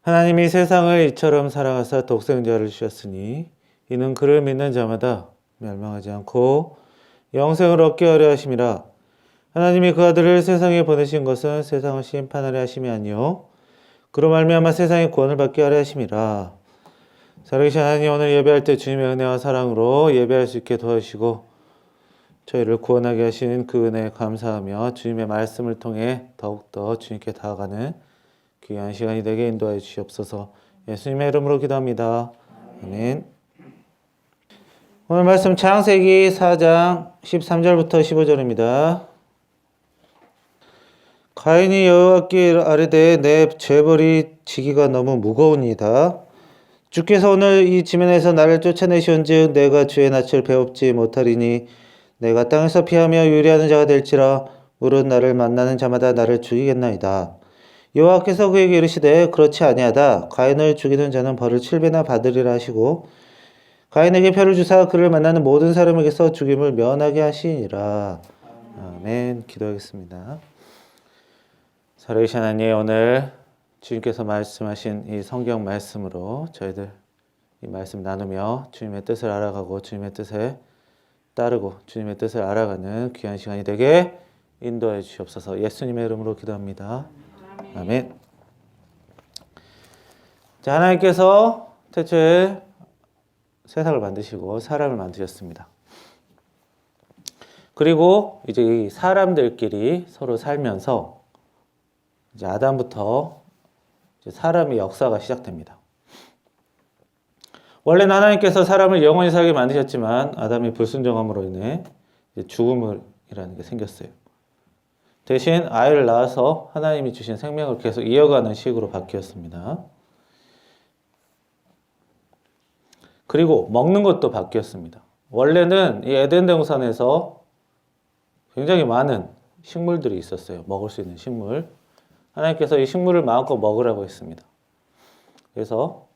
하나님이 세상을 이처럼 사랑하사 독생자를 주셨으니 이는 그를 믿는 자마다 멸망하지 않고 영생을 얻게 하려 하심이라. 하나님이 그 아들을 세상에 보내신 것은 세상을 심판하려 하심이 아니요 그로 말미암아 세상의 구원을 받게 하려 하심이라. 살아계신 하나님, 오늘 예배할 때 주님의 은혜와 사랑으로 예배할 수 있게 도와주시고 저희를 구원하게 하신 그 은혜에 감사하며 주님의 말씀을 통해 더욱더 주님께 다가가는 귀한 시간이 되게 인도하여 주시옵소서. 예수님의 이름으로 기도합니다. 아멘. 오늘 말씀 창세기 4장 13절부터 15절입니다. 가인이 여호와께 아뢰되 내 죄벌이 지기가 너무 무거우니이다. 주께서 오늘 이 지면에서 나를 쫓아내시온즉 내가 주의 낯을 배웁지 못하리니 내가 땅에서 피하며 유리하는 자가 될지라 물은 나를 만나는 자마다 나를 죽이겠나이다. 여호와께서 그에게 이르시되 그렇지 아니하다. 가인을 죽이는 자는 벌을 7배나 받으리라 하시고 가인에게 표를 주사 그를 만나는 모든 사람에게서 죽임을 면하게 하시니라. 아멘. 기도하겠습니다. 살아계신 하나님, 오늘 주님께서 말씀하신 이 성경 말씀으로 저희들 이 말씀 나누며 주님의 뜻을 알아가고 주님의 뜻에 따르고 주님의 뜻을 알아가는 귀한 시간이 되게 인도해 주시옵소서. 예수님의 이름으로 기도합니다. 아멘. 자, 하나님께서 태초에 세상을 만드시고 사람을 만드셨습니다. 그리고 이제 이 사람들끼리 서로 살면서 이제 아담부터 이제 사람의 역사가 시작됩니다. 원래는 하나님께서 사람을 영원히 살게 만드셨지만 아담이 불순종함으로 인해 이제 죽음이라는 게 생겼어요. 대신 아이를 낳아서 하나님이 주신 생명을 계속 이어가는 식으로 바뀌었습니다. 그리고 먹는 것도 바뀌었습니다. 원래는 이 에덴 동산에서 굉장히 많은 식물들이 있었어요. 먹을 수 있는 식물. 하나님께서 이 식물을 마음껏 먹으라고 했습니다. 그래서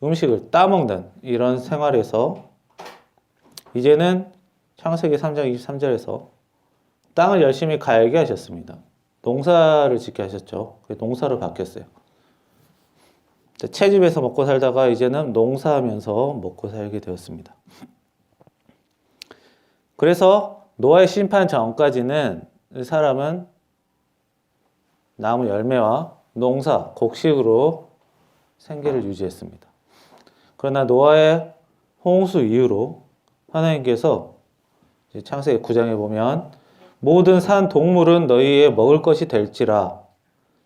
음식을 따먹는 이런 생활에서 이제는 창세기 3장 23절에서 땅을 열심히 갈게 하셨습니다. 농사를 짓게 하셨죠. 농사로 바뀌었어요. 채집에서 먹고 살다가 이제는 농사하면서 먹고 살게 되었습니다. 그래서 노아의 심판 전까지는 사람은 나무 열매와 농사, 곡식으로 생계를 유지했습니다. 그러나 노아의 홍수 이후로 하나님께서 창세기 9장에 보면 모든 산 동물은 너희의 먹을 것이 될지라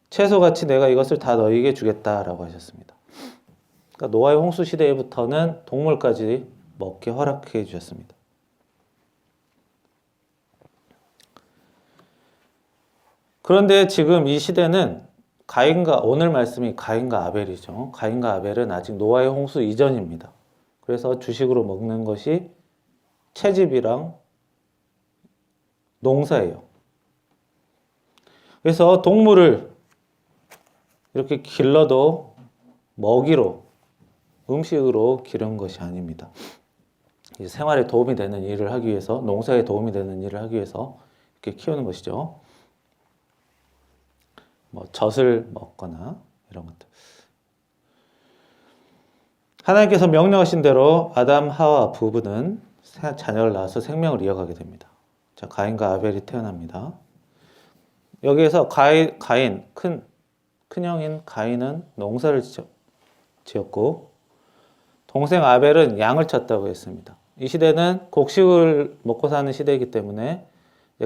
채소같이 내가 이것을 다 너희에게 주겠다라고 하셨습니다. 그러니까 노아의 홍수 시대부터는 동물까지 먹게 허락해 주셨습니다. 그런데 지금 이 시대는 오늘 말씀이 가인과 아벨이죠. 가인과 아벨은 아직 노아의 홍수 이전입니다. 그래서 주식으로 먹는 것이 채집이랑 농사예요. 그래서 동물을 이렇게 길러도 먹이로, 음식으로 기른 것이 아닙니다. 생활에 도움이 되는 일을 하기 위해서, 농사에 도움이 되는 일을 하기 위해서 이렇게 키우는 것이죠. 젖을 먹거나 이런 것들. 하나님께서 명령하신 대로 아담, 하와 부부는 자녀를 낳아서 생명을 이어가게 됩니다. 자, 가인과 아벨이 태어납니다. 여기에서 가인, 큰형인 가인은 농사를 지었고 동생 아벨은 양을 쳤다고 했습니다. 이 시대는 곡식을 먹고 사는 시대이기 때문에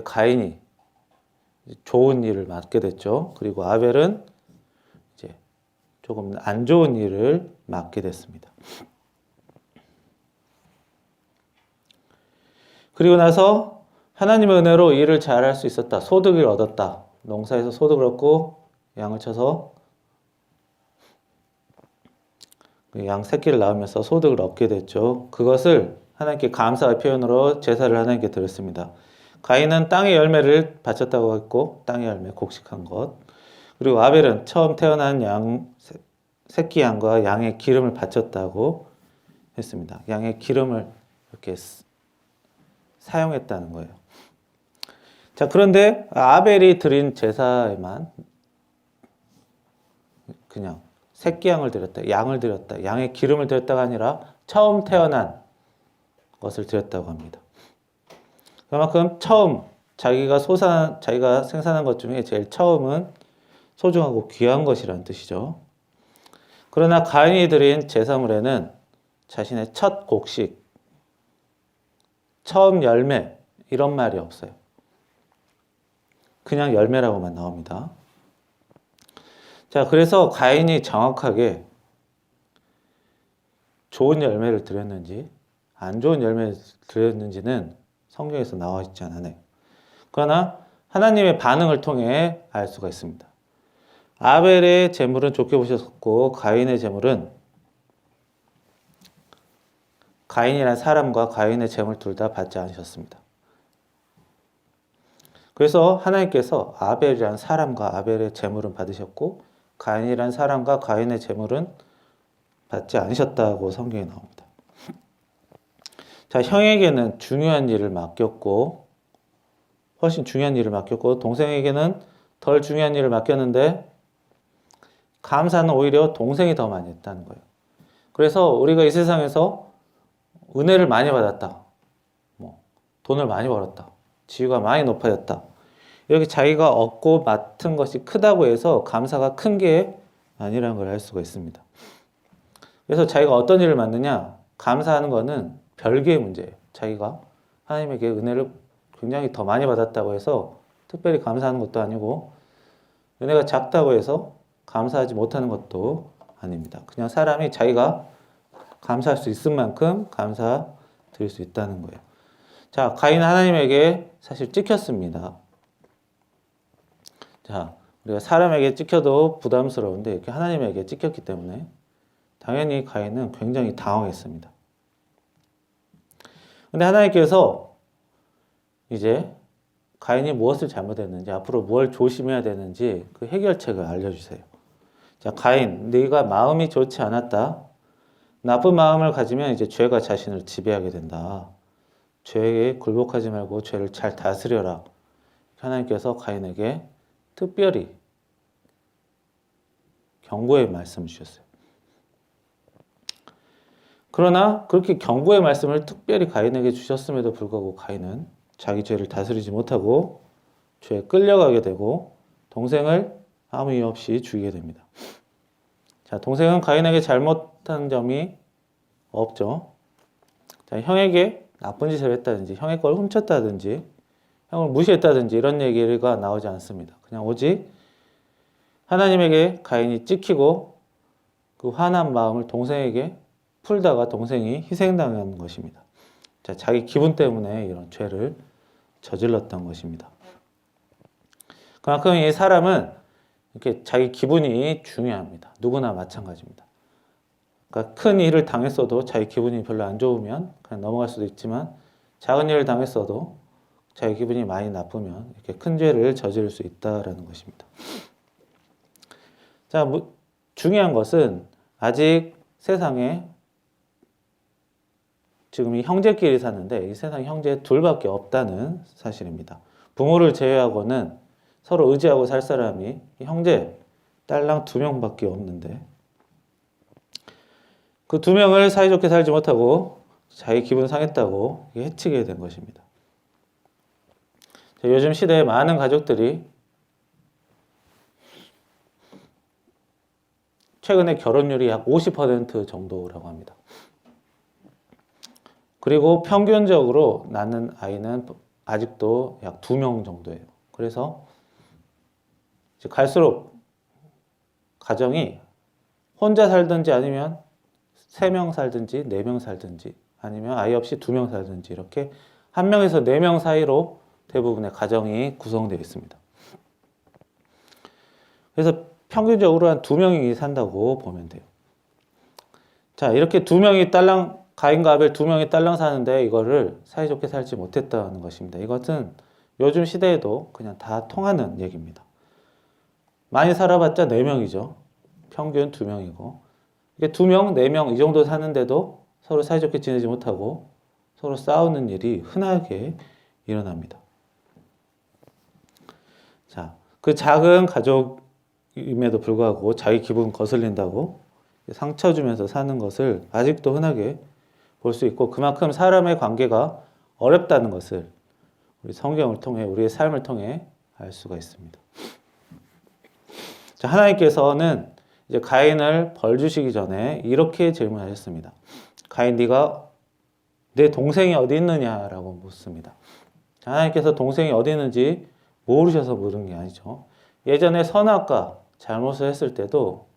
가인이 좋은 일을 맡게 됐죠. 그리고 아벨은 이제 조금 안 좋은 일을 맡게 됐습니다. 그리고 나서 하나님의 은혜로 일을 잘할 수 있었다. 소득을 얻었다. 농사에서 소득을 얻고 양을 쳐서 양 새끼를 낳으면서 소득을 얻게 됐죠. 그것을 하나님께 감사의 표현으로 제사를 하나님께 드렸습니다. 가인은 땅의 열매를 바쳤다고 했고 땅의 열매, 곡식한 것. 그리고 아벨은 처음 태어난 양, 새끼 양과 양의 기름을 바쳤다고 했습니다. 양의 기름을 이렇게 사용했다는 거예요. 자, 그런데 아벨이 드린 제사에만 그냥 새끼 양을 드렸다, 양을 드렸다, 양의 기름을 드렸다가 아니라 처음 태어난 것을 드렸다고 합니다. 그만큼 처음 자기가 생산한 것 중에 제일 처음은 소중하고 귀한 것이라는 뜻이죠. 그러나 가인이 드린 제사물에는 자신의 첫 곡식, 처음 열매 이런 말이 없어요. 그냥 열매라고만 나옵니다. 자, 그래서 가인이 정확하게 좋은 열매를 드렸는지 안 좋은 열매를 드렸는지는 성경에서 나와 있지 않아요. 그러나 하나님의 반응을 통해 알 수가 있습니다. 아벨의 제물은 좋게 보셨고 가인의 제물은 가인이라는 사람과 가인의 제물 둘 다 받지 않으셨습니다. 그래서 하나님께서 아벨이라는 사람과 아벨의 제물은 받으셨고 가인이라는 사람과 가인의 제물은 받지 않으셨다고 성경에 나옵니다. 자, 형에게는 중요한 일을 맡겼고 훨씬 중요한 일을 맡겼고 동생에게는 덜 중요한 일을 맡겼는데 감사는 오히려 동생이 더 많이 했다는 거예요. 그래서 우리가 이 세상에서 은혜를 많이 받았다, 돈을 많이 벌었다, 지위가 많이 높아졌다, 이렇게 자기가 얻고 맡은 것이 크다고 해서 감사가 큰 게 아니라는 걸 알 수가 있습니다. 그래서 자기가 어떤 일을 맡느냐, 감사하는 것은 별개의 문제예요. 자기가 하나님에게 은혜를 굉장히 더 많이 받았다고 해서 특별히 감사하는 것도 아니고 은혜가 작다고 해서 감사하지 못하는 것도 아닙니다. 그냥 사람이 자기가 감사할 수 있을 만큼 감사드릴 수 있다는 거예요. 자, 가인은 하나님에게 사실 찍혔습니다. 자, 우리가 사람에게 찍혀도 부담스러운데 이렇게 하나님에게 찍혔기 때문에 당연히 가인은 굉장히 당황했습니다. 근데 하나님께서 이제 가인이 무엇을 잘못했는지, 앞으로 뭘 조심해야 되는지 그 해결책을 알려주세요. 자, 가인, 네가 마음이 좋지 않았다. 나쁜 마음을 가지면 이제 죄가 자신을 지배하게 된다. 죄에 굴복하지 말고 죄를 잘 다스려라. 하나님께서 가인에게 특별히 경고의 말씀을 주셨어요. 그러나 그렇게 경고의 말씀을 특별히 가인에게 주셨음에도 불구하고 가인은 자기 죄를 다스리지 못하고 죄에 끌려가게 되고 동생을 아무 이유 없이 죽이게 됩니다. 자, 동생은 가인에게 잘못한 점이 없죠. 자, 형에게 나쁜 짓을 했다든지 형의 걸 훔쳤다든지 형을 무시했다든지 이런 얘기가 나오지 않습니다. 그냥 오직 하나님에게 가인이 찍히고 그 화난 마음을 동생에게 풀다가 동생이 희생당한 것입니다. 자, 자기 기분 때문에 이런 죄를 저질렀던 것입니다. 그만큼 이 사람은 이렇게 자기 기분이 중요합니다. 누구나 마찬가지입니다. 그러니까 큰 일을 당했어도 자기 기분이 별로 안 좋으면 그냥 넘어갈 수도 있지만 작은 일을 당했어도 자기 기분이 많이 나쁘면 이렇게 큰 죄를 저지를 수 있다라는 것입니다. 자, 중요한 것은 아직 세상에 지금 이 형제끼리 사는데 이 세상에 형제 둘밖에 없다는 사실입니다. 부모를 제외하고는 서로 의지하고 살 사람이 형제, 딸랑 2명밖에 없는데 그 2명을 사이좋게 살지 못하고 자기 기분 상했다고 해치게 된 것입니다. 요즘 시대에 많은 가족들이 최근에 결혼율이 약 50% 정도라고 합니다. 그리고 평균적으로 낳는 아이는 아직도 약 2명 정도예요. 그래서 갈수록 가정이 혼자 살든지 아니면 3명 살든지 4명 살든지 아니면 아이 없이 2명 살든지 이렇게 1명에서 4명 사이로 대부분의 가정이 구성되어 있습니다. 그래서 평균적으로 한 2명이 산다고 보면 돼요. 자, 이렇게 2명이 가인과 아벨 2명이 딸랑 사는데 이거를 사이좋게 살지 못했다는 것입니다. 이것은 요즘 시대에도 그냥 다 통하는 얘기입니다. 많이 살아봤자 4명이죠. 평균 2명이고 이게 2명, 4명 이 정도 사는데도 서로 사이좋게 지내지 못하고 서로 싸우는 일이 흔하게 일어납니다. 자, 그 작은 가족이 임에도 불구하고 자기 기분 거슬린다고 상처 주면서 사는 것을 아직도 흔하게 볼 수 있고, 그만큼 사람의 관계가 어렵다는 것을 우리 성경을 통해, 우리의 삶을 통해 알 수가 있습니다. 자, 하나님께서는 이제 가인을 벌 주시기 전에 이렇게 질문하셨습니다. 가인, 네가 내 동생이 어디 있느냐라고 묻습니다. 자, 하나님께서 동생이 어디 있는지 모르셔서 물은 게 아니죠. 예전에 선악과 잘못을 했을 때도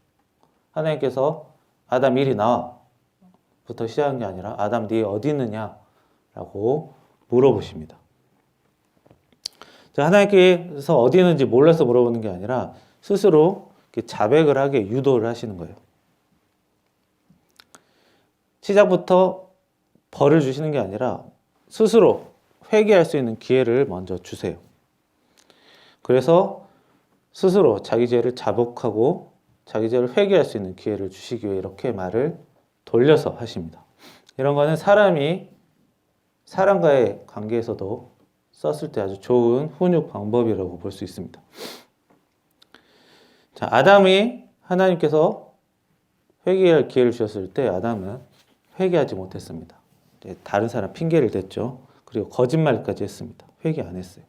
하나님께서 아담 이리 나와 부터 시작한 게 아니라 아담 네 어디 있느냐라고 물어보십니다. 자, 하나님께서 어디 있는지 몰라서 물어보는 게 아니라 스스로 자백을 하게 유도를 하시는 거예요. 시작부터 벌을 주시는 게 아니라 스스로 회개할 수 있는 기회를 먼저 주세요. 그래서 스스로 자기 죄를 자복하고 자기 죄를 회개할 수 있는 기회를 주시기 위해 이렇게 말을 돌려서 하십니다. 이런 거는 사람이 사람과의 관계에서도 썼을 때 아주 좋은 훈육 방법이라고 볼 수 있습니다. 자, 아담이 하나님께서 회개할 기회를 주셨을 때 아담은 회개하지 못했습니다. 다른 사람 핑계를 댔죠. 그리고 거짓말까지 했습니다. 회개 안 했어요.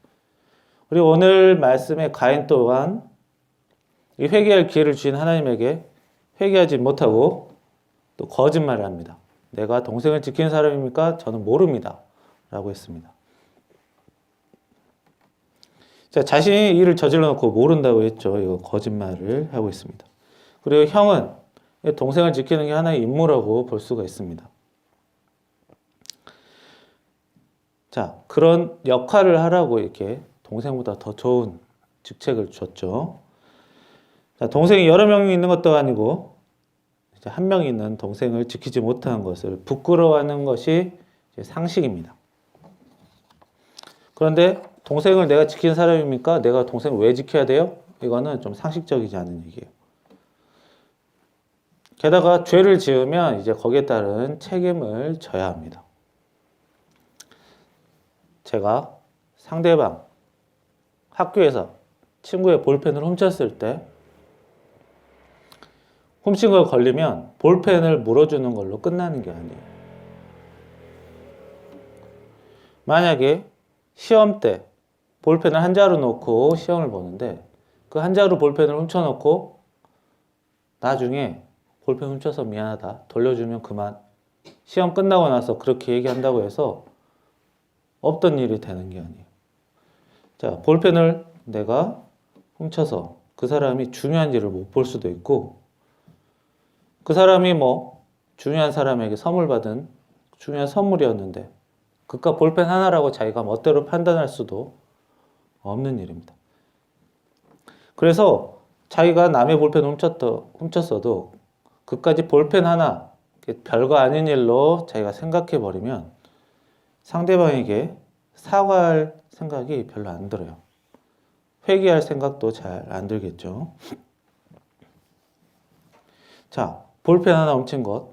그리고 오늘 말씀의 가인 또한 이 회개할 기회를 주신 하나님에게 회개하지 못하고 또 거짓말을 합니다. 내가 동생을 지키는 사람입니까? 저는 모릅니다. 라고 했습니다. 자, 자신이 일을 저질러 놓고 모른다고 했죠. 이거 거짓말을 하고 있습니다. 그리고 형은 동생을 지키는 게 하나의 임무라고 볼 수가 있습니다. 자, 그런 역할을 하라고 이렇게 동생보다 더 좋은 직책을 줬죠. 자, 동생이 여러 명이 있는 것도 아니고 이제 한 명이 있는 동생을 지키지 못한 것을 부끄러워하는 것이 상식입니다. 그런데 동생을 내가 지키는 사람입니까? 내가 동생을 왜 지켜야 돼요? 이거는 좀 상식적이지 않은 얘기예요. 게다가 죄를 지으면 이제 거기에 따른 책임을 져야 합니다. 제가 상대방 학교에서 친구의 볼펜을 훔쳤을 때 훔친 걸 걸리면 볼펜을 물어주는 걸로 끝나는 게 아니에요. 만약에 시험 때 볼펜을 한 자루 놓고 시험을 보는데 그 한 자루 볼펜을 훔쳐놓고 나중에 볼펜 훔쳐서 미안하다 돌려주면 그만, 시험 끝나고 나서 그렇게 얘기한다고 해서 없던 일이 되는 게 아니에요. 자, 볼펜을 내가 훔쳐서 그 사람이 중요한지를 못 볼 수도 있고, 그 사람이 뭐 중요한 사람에게 선물 받은 중요한 선물이었는데 그깟 볼펜 하나라고 자기가 멋대로 판단할 수도 없는 일입니다. 그래서 자기가 남의 볼펜을 훔쳤어도 그까지 볼펜 하나 별거 아닌 일로 자기가 생각해 버리면 상대방에게 사과할 생각이 별로 안 들어요. 회개할 생각도 잘 안 들겠죠. 자, 볼펜 하나 훔친 것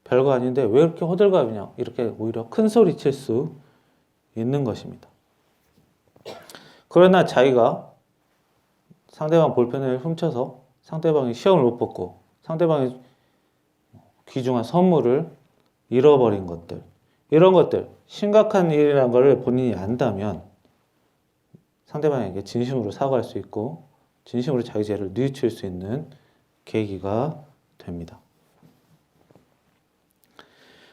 별거 아닌데 왜 이렇게 호들갑이냐, 이렇게 오히려 큰 소리 칠 수 있는 것입니다. 그러나 자기가 상대방 볼펜을 훔쳐서 상대방이 시험을 못 봤고 상대방이 귀중한 선물을 잃어버린 것들, 이런 것들 심각한 일이라는 걸 본인이 안다면 상대방에게 진심으로 사과할 수 있고 진심으로 자기 죄를 뉘우칠 수 있는 계기가 됩니다.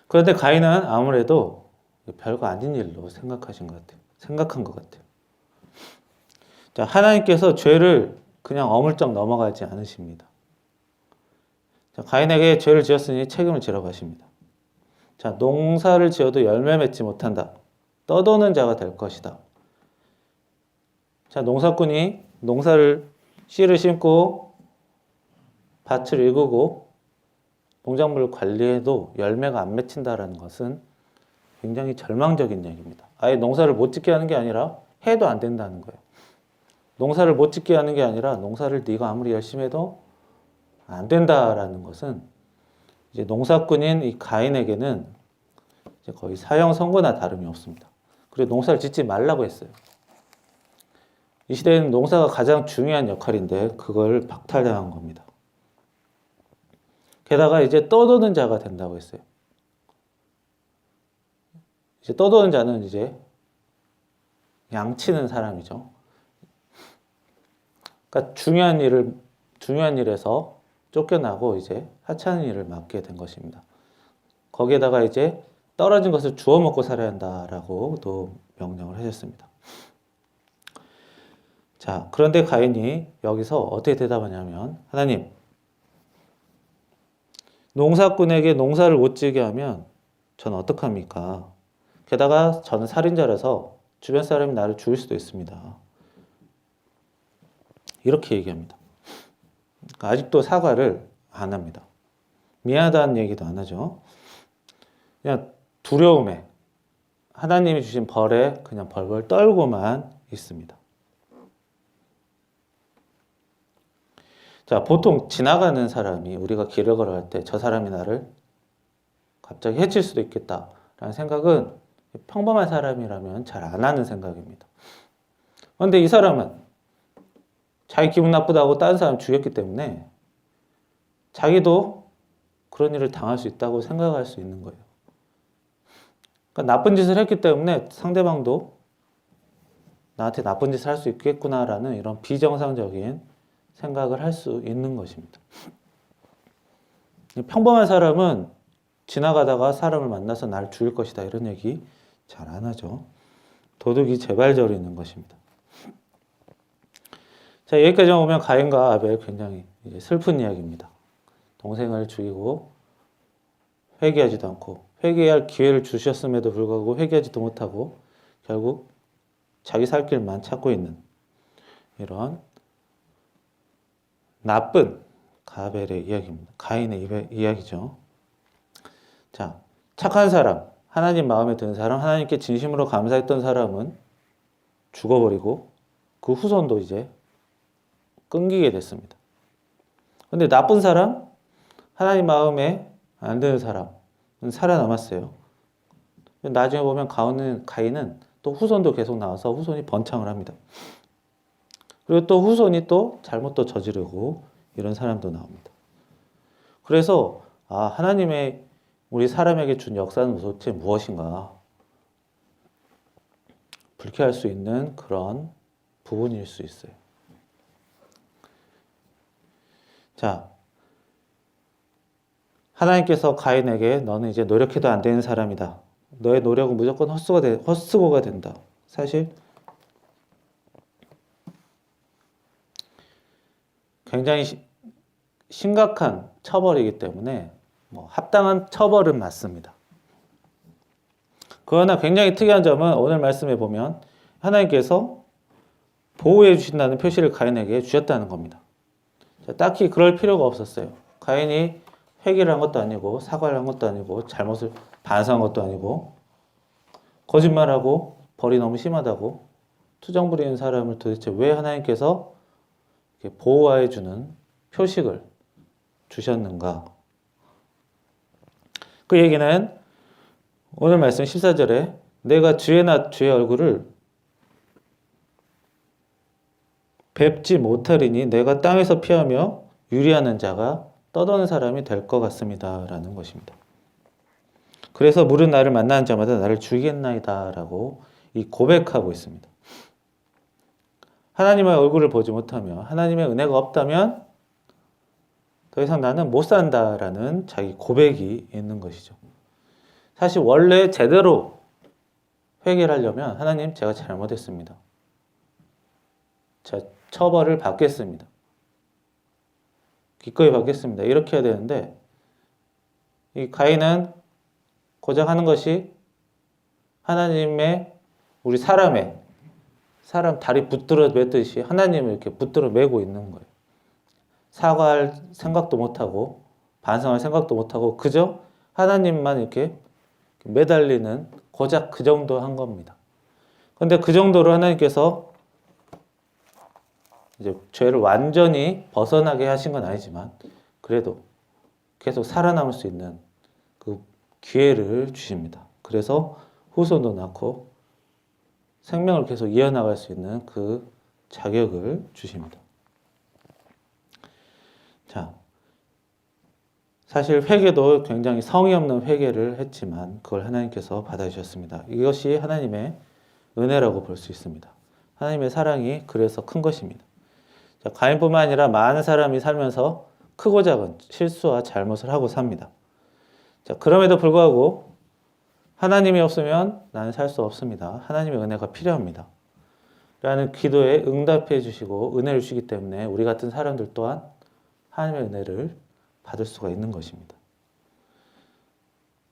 그런데 가인은 아무래도 별거 아닌 일로 생각한 것 같아요. 자, 하나님께서 죄를 그냥 어물쩍 넘어가지 않으십니다. 자, 가인에게 죄를 지었으니 책임을 지라고 하십니다. 자, 농사를 지어도 열매 맺지 못한다. 떠도는 자가 될 것이다. 자, 농사꾼이 씨를 심고 밭을 일구고 농작물을 관리해도 열매가 안 맺힌다라는 것은 굉장히 절망적인 얘기입니다. 아예 농사를 못 짓게 하는 게 아니라 해도 안 된다는 거예요. 농사를 못 짓게 하는 게 아니라 농사를 네가 아무리 열심히 해도 안 된다라는 것은 이제 농사꾼인 이 가인에게는 이제 거의 사형 선고나 다름이 없습니다. 그리고 농사를 짓지 말라고 했어요. 이 시대에는 농사가 가장 중요한 역할인데 그걸 박탈당한 겁니다. 게다가 이제 떠도는 자가 된다고 했어요. 이제 떠도는 자는 이제 양치는 사람이죠. 그러니까 중요한 일에서 쫓겨나고 이제 하찮은 일을 맡게 된 것입니다. 거기에다가 이제 떨어진 것을 주워 먹고 살아야 한다라고도 명령을 하셨습니다. 자, 그런데 가인이 여기서 어떻게 대답하냐면, 하나님, 농사꾼에게 농사를 못 지게 하면 저는 어떡합니까? 게다가 저는 살인자라서 주변 사람이 나를 죽일 수도 있습니다. 이렇게 얘기합니다. 그러니까 아직도 사과를 안 합니다. 미안하다는 얘기도 안 하죠. 그냥 두려움에, 하나님이 주신 벌에 그냥 벌벌 떨고만 있습니다. 자, 보통 지나가는 사람이 우리가 길을 걸어갈 때 저 사람이 나를 갑자기 해칠 수도 있겠다라는 생각은 평범한 사람이라면 잘 안 하는 생각입니다. 그런데 이 사람은 자기 기분 나쁘다고 다른 사람 죽였기 때문에 자기도 그런 일을 당할 수 있다고 생각할 수 있는 거예요. 그러니까 나쁜 짓을 했기 때문에 상대방도 나한테 나쁜 짓을 할 수 있겠구나라는 이런 비정상적인 생각을 할 수 있는 것입니다. 평범한 사람은 지나가다가 사람을 만나서 나를 죽일 것이다 이런 얘기 잘 안 하죠. 도둑이 제발저리는 것입니다. 자, 여기까지 오면 가인과 아벨 굉장히 이제 슬픈 이야기입니다. 동생을 죽이고 회개하지도 않고 회개할 기회를 주셨음에도 불구하고 회개하지도 못하고 결국 자기 살 길만 찾고 있는 이런 나쁜 가벨의 이야기입니다. 가인의 이야기죠. 자, 착한 사람, 하나님 마음에 드는 사람, 하나님께 진심으로 감사했던 사람은 죽어버리고 그 후손도 이제 끊기게 됐습니다. 근데 나쁜 사람, 하나님 마음에 안 드는 사람은 살아남았어요. 나중에 보면 가인은 또 후손도 계속 나와서 후손이 번창을 합니다. 그리고 또 후손이 또 잘못도 저지르고 이런 사람도 나옵니다. 그래서 하나님의 우리 사람에게 준 역사는 도대체 무엇인가? 불쾌할 수 있는 그런 부분일 수 있어요. 자, 하나님께서 가인에게 너는 이제 노력해도 안 되는 사람이다. 너의 노력은 무조건 헛수고가 된다. 사실 굉장히 심각한 처벌이기 때문에 합당한 처벌은 맞습니다. 그러나 굉장히 특이한 점은 오늘 말씀에 보면 하나님께서 보호해 주신다는 표시를 가인에게 주셨다는 겁니다. 자, 딱히 그럴 필요가 없었어요. 가인이 회개를 한 것도 아니고 사과를 한 것도 아니고 잘못을 반성한 것도 아니고 거짓말하고 벌이 너무 심하다고 투정 부리는 사람을 도대체 왜 하나님께서 보호해 주는 표식을 주셨는가? 그 얘기는 오늘 말씀 14절에 내가 주의 낮 주의 얼굴을 뵙지 못하리니 내가 땅에서 피하며 유리하는 자가 떠도는 사람이 될 것 같습니다. 라는 것입니다. 그래서 물은 나를 만나는 자마다 나를 죽이겠나이다 라고 이 고백하고 있습니다. 하나님의 얼굴을 보지 못하며 하나님의 은혜가 없다면 더 이상 나는 못 산다라는 자기 고백이 있는 것이죠. 사실 원래 제대로 회개를 하려면 하나님 제가 잘못했습니다. 제가 처벌을 받겠습니다. 기꺼이 받겠습니다. 이렇게 해야 되는데 이 가인은 고작 하는 것이 하나님의 우리 사람 다리 붙들어 매듯이 하나님을 이렇게 붙들어 매고 있는 거예요. 사과할 생각도 못하고 반성할 생각도 못하고 그저 하나님만 이렇게 매달리는 고작 그 정도 한 겁니다. 그런데 그 정도로 하나님께서 이제 죄를 완전히 벗어나게 하신 건 아니지만 그래도 계속 살아남을 수 있는 그 기회를 주십니다. 그래서 후손도 낳고 생명을 계속 이어나갈 수 있는 그 자격을 주십니다. 자, 사실 회개도 굉장히 성의 없는 회개를 했지만 그걸 하나님께서 받아주셨습니다. 이것이 하나님의 은혜라고 볼 수 있습니다. 하나님의 사랑이 그래서 큰 것입니다. 자, 가인뿐만 아니라 많은 사람이 살면서 크고 작은 실수와 잘못을 하고 삽니다. 자, 그럼에도 불구하고 하나님이 없으면 나는 살 수 없습니다. 하나님의 은혜가 필요합니다. 라는 기도에 응답해 주시고 은혜를 주시기 때문에 우리 같은 사람들 또한 하나님의 은혜를 받을 수가 있는 것입니다.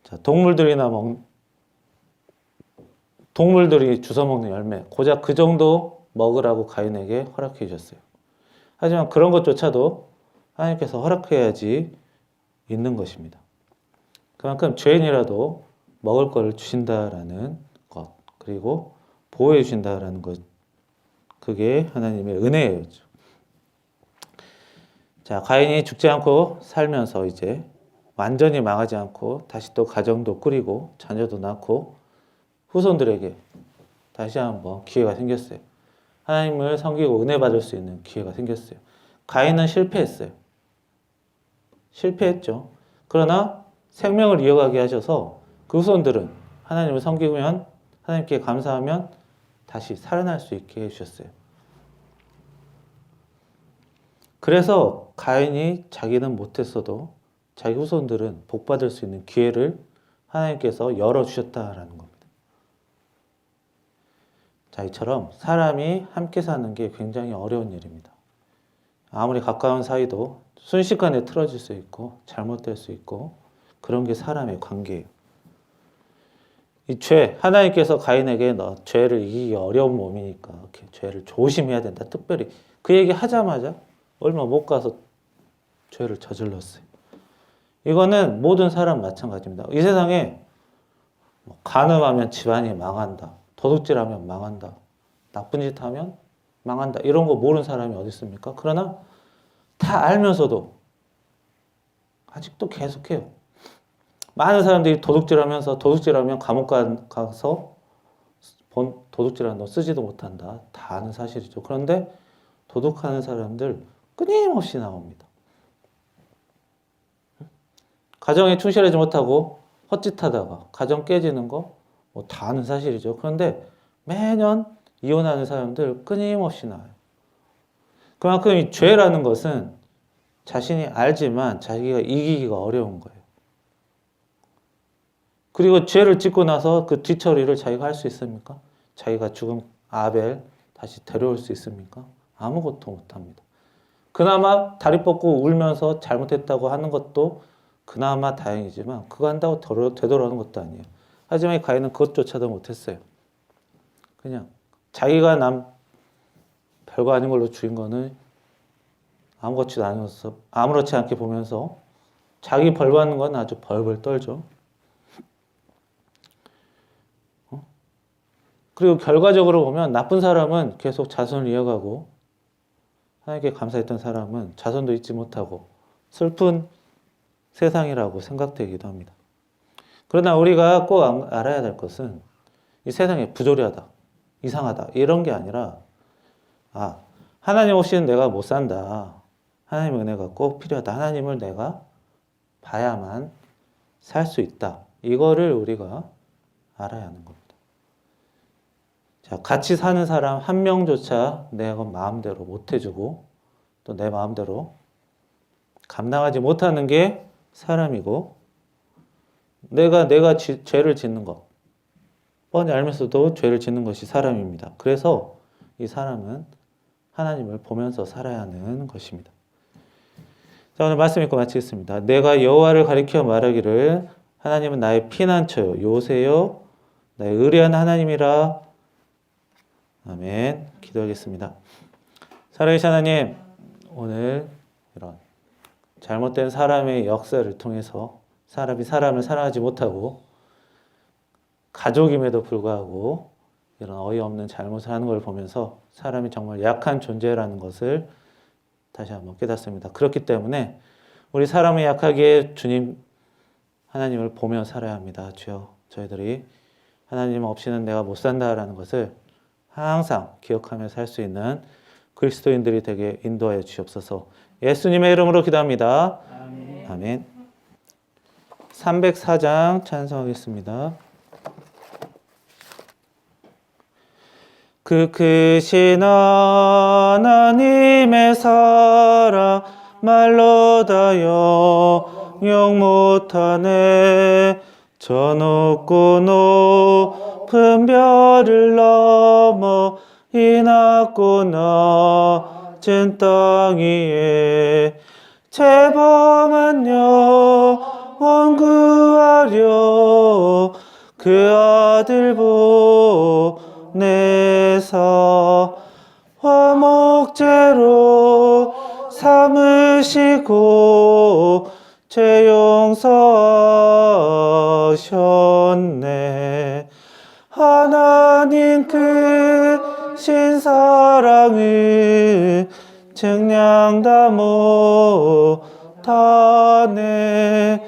자, 동물들이 주워 먹는 열매, 고작 그 정도 먹으라고 가인에게 허락해 주셨어요. 하지만 그런 것조차도 하나님께서 허락해야지 있는 것입니다. 그만큼 죄인이라도 먹을 것을 주신다라는 것, 그리고 보호해 주신다라는 것, 그게 하나님의 은혜예요. 자, 가인이 죽지 않고 살면서 이제 완전히 망하지 않고 다시 또 가정도 꾸리고 자녀도 낳고 후손들에게 다시 한번 기회가 생겼어요. 하나님을 섬기고 은혜 받을 수 있는 기회가 생겼어요. 가인은 실패했어요. 실패했죠. 그러나 생명을 이어가게 하셔서 그 후손들은 하나님을 섬기면 하나님께 감사하면 다시 살아날 수 있게 해주셨어요. 그래서 가인이 자기는 못했어도 자기 후손들은 복받을 수 있는 기회를 하나님께서 열어주셨다라는 겁니다. 자, 이처럼 사람이 함께 사는 게 굉장히 어려운 일입니다. 아무리 가까운 사이도 순식간에 틀어질 수 있고 잘못될 수 있고 그런 게 사람의 관계예요. 이 죄, 하나님께서 가인에게 너 죄를 이기기 어려운 몸이니까 이렇게 죄를 조심해야 된다. 특별히 그 얘기 하자마자 얼마 못 가서 죄를 저질렀어요. 이거는 모든 사람 마찬가지입니다. 이 세상에 간음하면 집안이 망한다. 도둑질하면 망한다. 나쁜 짓 하면 망한다. 이런 거 모르는 사람이 어디 있습니까? 그러나 다 알면서도 아직도 계속해요. 많은 사람들이 도둑질하면 감옥 가서 도둑질하는 너 쓰지도 못한다. 다 아는 사실이죠. 그런데 도둑하는 사람들 끊임없이 나옵니다. 가정에 충실하지 못하고 헛짓하다가 가정 깨지는 거 다 아는 사실이죠. 그런데 매년 이혼하는 사람들 끊임없이 나와요. 그만큼 이 죄라는 것은 자신이 알지만 자기가 이기기가 어려운 거예요. 그리고 죄를 짓고 나서 그 뒤처리를 자기가 할 수 있습니까? 자기가 죽은 아벨 다시 데려올 수 있습니까? 아무것도 못합니다. 그나마 다리 뻗고 울면서 잘못했다고 하는 것도 그나마 다행이지만 그거 한다고 되돌아오는 것도 아니에요. 하지만 가인은 그것조차도 못했어요. 그냥 자기가 별거 아닌 걸로 죽인 거는 아무렇지 않게 보면서 자기 벌 받는 건 아주 벌벌 떨죠. 그리고 결과적으로 보면 나쁜 사람은 계속 자손을 이어가고 하나님께 감사했던 사람은 자손도 잊지 못하고 슬픈 세상이라고 생각되기도 합니다. 그러나 우리가 꼭 알아야 될 것은 이 세상에 부조리하다, 이상하다 이런 게 아니라 하나님 없이는 내가 못 산다. 하나님의 은혜가 꼭 필요하다. 하나님을 내가 봐야만 살 수 있다. 이거를 우리가 알아야 하는 겁니다. 자, 같이 사는 사람 한 명조차 내가 마음대로 못 해주고 또 내 마음대로 감당하지 못하는 게 사람이고 내가 죄를 짓는 것 뻔히 알면서도 죄를 짓는 것이 사람입니다. 그래서 이 사람은 하나님을 보면서 살아야 하는 것입니다. 자, 오늘 말씀 읽고 마치겠습니다. 내가 여호와를 가리켜 말하기를 하나님은 나의 피난처요 요새요 나의 의리한 하나님이라. 아멘. 기도하겠습니다. 살아계신 하나님, 오늘 이런 잘못된 사람의 역사를 통해서 사람이 사람을 사랑하지 못하고 가족임에도 불구하고 이런 어이없는 잘못을 하는 걸 보면서 사람이 정말 약한 존재라는 것을 다시 한번 깨닫습니다. 그렇기 때문에 우리 사람의 약하기에 주님 하나님을 보며 살아야 합니다. 주여, 저희들이 하나님 없이는 내가 못 산다라는 것을 항상 기억하며 살 수 있는 그리스도인들이 되게 인도하여 주시옵소서. 예수님의 이름으로 기도합니다. 아멘. 304장 찬송하겠습니다. 그 크신 하나님의 사랑 말로 다 영영 못하네. 저 높고 높은 별을 넘어 이 낮고 낮은 땅 위에 죄범한 영혼 구하려 그 아들 보내사 화목제로 삼으시고 죄 용서하셨네. 하나님 크신 사랑을 증량 다 못하네.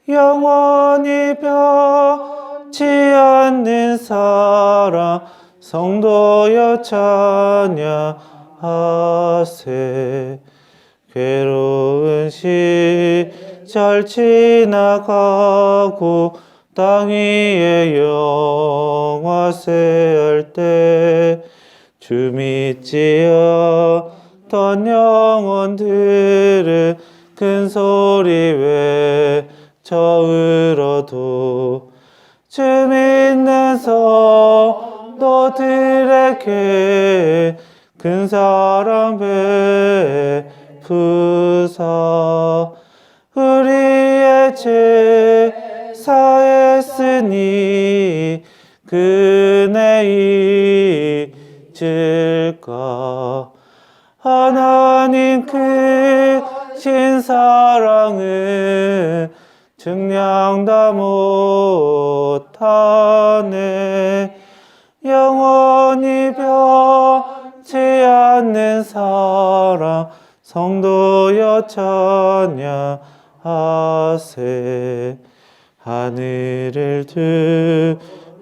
영원히 변치 않는 사랑 성도여 찬양하세. 괴로운 시절 지나가고 땅 위에 영화세할 때 주 믿지 않던 영혼들은 큰 소리 외쳐 울어도 주 믿는 성도들에게 큰 사랑 베푸사 우리의 제사했으니 그네 잊을까. 하나님 크신 사랑을 증량 다 못하네. 영원히 변치 않는 사랑 성도여 찬양하세. 하늘을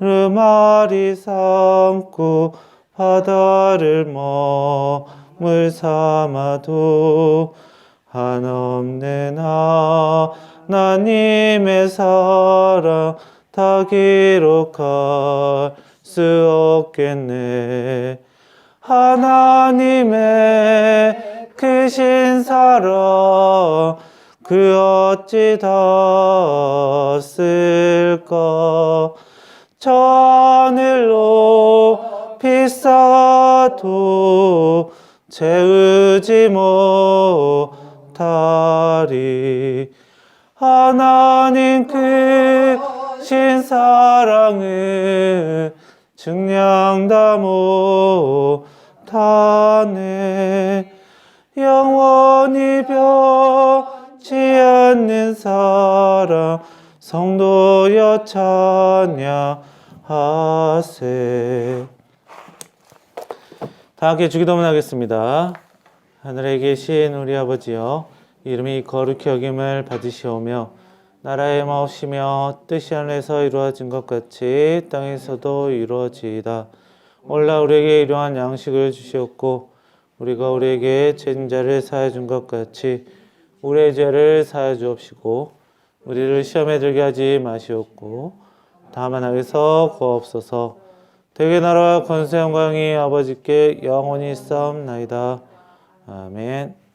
두루마리 삼고 바다를 머물 삼아도 한없는 하나님의 사랑 다 기록할 수 없겠네. 하나님의 크신 사랑 그 어찌 다 쓸까. 저 하늘로 비싸도 채우지 못하리. 하나님 크신 사랑을 증량 다 못하네. 영원히 변치 않는 사랑 성도여 찬양하세. 다 함께 주기도문 하겠습니다. 하늘에 계신 우리 아버지여, 이름이 거룩히 여김을 받으시오며 나라의 마옵시며 뜻이 하늘에서 이루어진 것 같이 땅에서도 이루어지이다. 오늘날 우리에게 일용할 양식을 주시옵고 우리가 우리에게 죄진 자를 사하여 준 것 같이 우리의 죄를 사하여 주옵시고 우리를 시험에 들게 하지 마시옵고 다만 악에서 구하옵소서. 대개 나라와 권세 영광이 아버지께 영원히 싸움나이다. 아멘.